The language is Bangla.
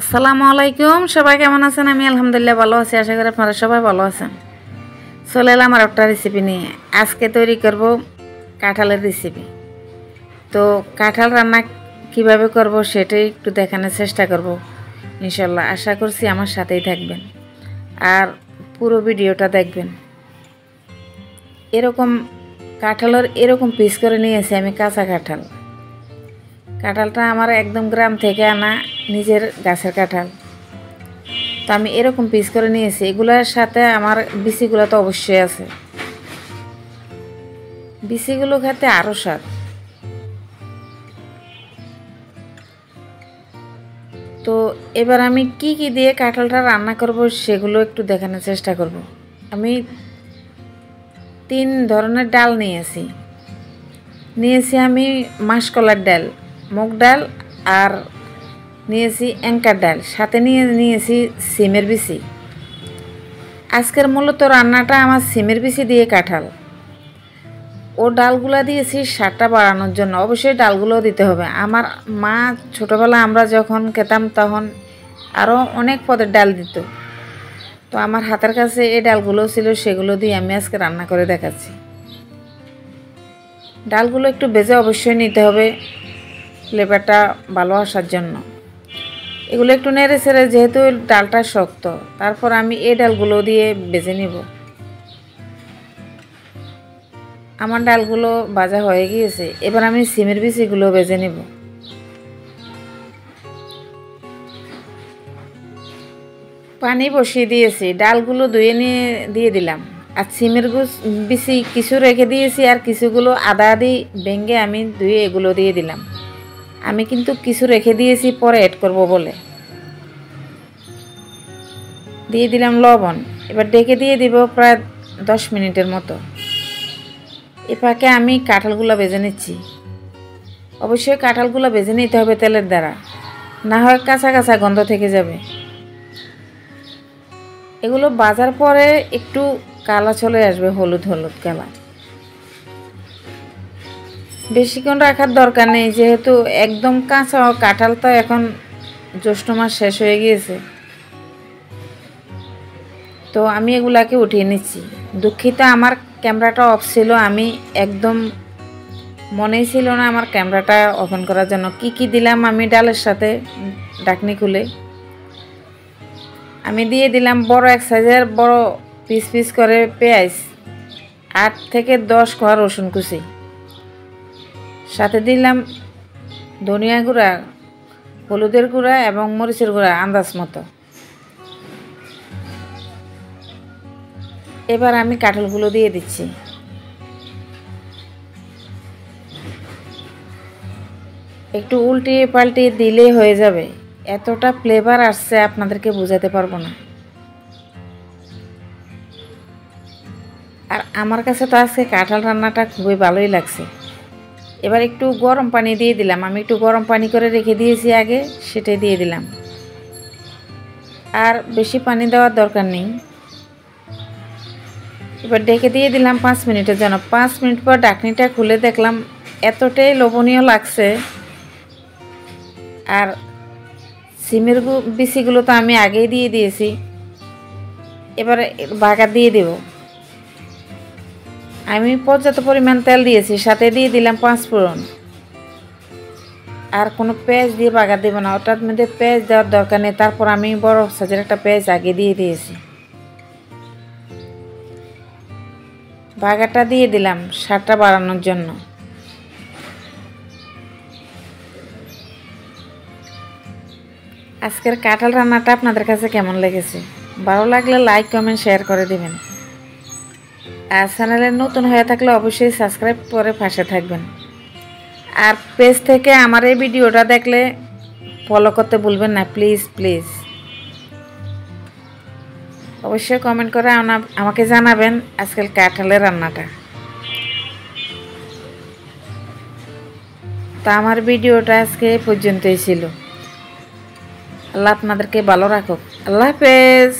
আসসালামু আলাইকুম। সবাই কেমন আছেন? আমি আলহামদুলিল্লাহ ভালো আছি। আশা করি আপনারা সবাই ভালো আছেন। চলে এলাম আর একটা রেসিপি নিয়ে। আজকে তৈরি করব কাঁঠালের রেসিপি। তো কাঁঠাল রান্না কিভাবে করব সেটাই একটু দেখানোর চেষ্টা করব ইনশাল্লাহ। আশা করছি আমার সাথেই থাকবেন আর পুরো ভিডিওটা দেখবেন। এরকম কাঁঠালের এরকম পিস করে নিয়েছি আমি, কাঁচা কাঁঠাল। কাঁঠালটা আমার একদম গ্রাম থেকে আনা, নিজের গাছের কাঁঠাল। তো আমি এরকম পিস করে নিয়েছি। এগুলোর সাথে আমার বিচিগুলো তো অবশ্যই আছে, বিচিগুলো খেতে আরও স্বাদ। তো এবার আমি কি কি দিয়ে কাঁঠালটা রান্না করব সেগুলো একটু দেখানোর চেষ্টা করব। আমি 3 ধরনের ডাল নিয়েছি আমি মাসকলার ডাল, মুগ ডাল, আর নিয়েছি অ্যাঙ্কার ডাল, সাথে নিয়েছি সিমের বিচি। আজকের মূলত রান্নাটা আমার সিমের বিচি দিয়ে কাঁঠাল। ও ডালগুলা দিয়েছি স্বাদটা বাড়ানোর জন্য। অবশ্যই ডালগুলো দিতে হবে। আমার মা ছোটোবেলা আমরা যখন খেতাম তখন আরও অনেক পদের ডাল দিত। তো আমার হাতের কাছে এই ডালগুলো ছিল, সেগুলো দিয়ে আমি আজকে রান্না করে দেখাচ্ছি। ডালগুলো একটু ভেজে অবশ্যই নিতে হবে ফ্লেভারটা ভালো আসার জন্য। এগুলো একটু নেড়ে ছেড়ে, যেহেতু ডালটা শক্ত, তারপর আমি এই ডালগুলো দিয়ে ভেজে নিব। আমার ডালগুলো ভাজা হয়ে গিয়েছে। এবার আমি সিমের বিচিগুলো ভেজে নিব। পানি বসিয়ে দিয়েছি, ডালগুলো ধুয়ে নিয়ে দিয়ে দিলাম। আর সিমের বিচি কিছু রেখে দিয়েছি, আর কিছুগুলো আদা আদি ভেঙে আমি ধুয়ে এগুলো দিয়ে দিলাম। আমি কিন্তু কিছু রেখে দিয়েছি পরে অ্যাড করব বলে। দিয়ে দিলাম লবণ। এবার ডেকে দিয়ে দিব প্রায় 10 মিনিটের মতো। এ ফাঁকে আমি কাঁঠালগুলো ভেজে নিচ্ছি। অবশ্যই কাঁঠালগুলো ভেজে নিতে হবে তেলের দ্বারা, না হয় কাঁচা কাঁচা গন্ধ থেকে যাবে। এগুলো ভাজার পরে একটু কালা চলে আসবে, হলুদ হলুদ কালার। বেশিক্ষণ রাখার দরকার নেই, যেহেতু একদম কাঁচা কাঁঠাল। তো এখন জ্যৈষ্ঠ মাস শেষ হয়ে গিয়েছে, তো আমি এগুলাকে উঠিয়ে নিচ্ছি। দুঃখিত, আমার ক্যামেরাটা অফ ছিল। আমি একদম মনেই ছিল না আমার ক্যামেরাটা ওপেন করার জন্য। কি কি দিলাম আমি ডালের সাথে, ঢাকনি খুলে আমি দিয়ে দিলাম বড় এক সাইজের বড় পিস পিস করে পেঁয়াজ, 8 থেকে 10 কোয়া রসুন কুচি, সাথে দিলাম ধনিয়া গুঁড়া, হলুদের গুঁড়া এবং মরিচের গুঁড়া আন্দাজ মতো। এবার আমি কাঁঠালগুলো দিয়ে দিচ্ছি। একটু উল্টিয়ে পাল্টিয়ে দিলেই হয়ে যাবে। এতটা ফ্লেভার আসছে আপনাদেরকে বোঝাতে পারবো না। আর আমার কাছে তো আজকে কাঁঠাল রান্নাটা খুবই ভালোই লাগছে। এবার একটু গরম পানি দিয়ে দিলাম। আমি একটু গরম পানি করে রেখে দিয়েছি আগে, সেটাই দিয়ে দিলাম। আর বেশি পানি দেওয়ার দরকার নেই। এবার ডেকে দিয়ে দিলাম 5 মিনিটের জন্য। 5 মিনিট পর ঢাকনিটা খুলে দেখলাম এতটাই লোভনীয় লাগছে। আর সিমের বিচিগুলো তো আমি আগেই দিয়ে দিয়েছি। এবারে বাগার দিয়ে দেব। আমি পর্যাপ্ত পরিমাণ তেল দিয়েছি, সাথে দিয়ে দিলাম 5 ফোড়ন। আর কোনো পেঁয়াজ দিয়ে বাগার দেবো না, ওটার মধ্যে পেঁয়াজ দেওয়ার দরকার নেই। তারপর আমি বড় সাইজের একটা পেঁয়াজ আগে দিয়ে দিয়েছি। বাগারটা দিয়ে দিলাম স্বাদটা বাড়ানোর জন্য। আজকের কাঁঠাল রান্নাটা আপনাদের কাছে কেমন লেগেছে? ভালো লাগলে লাইক কমেন্ট শেয়ার করে দিবেন। আর চ্যানেলে নতুন হয়ে থাকলে অবশ্যই সাবস্ক্রাইব করে পাশে থাকবেন। আর পেজ থেকে আমার এই ভিডিওটা দেখলে ফলো করতে ভুলবেন না, প্লিজ প্লিজ। অবশ্যই কমেন্ট করে আমাকে জানাবেন আজকাল কাঁঠালের রান্নাটা। তা আমার ভিডিওটা আজকে এই পর্যন্তই ছিল। আল্লাহ আপনাদেরকে ভালো রাখুক। আল্লাহ হাফেজ।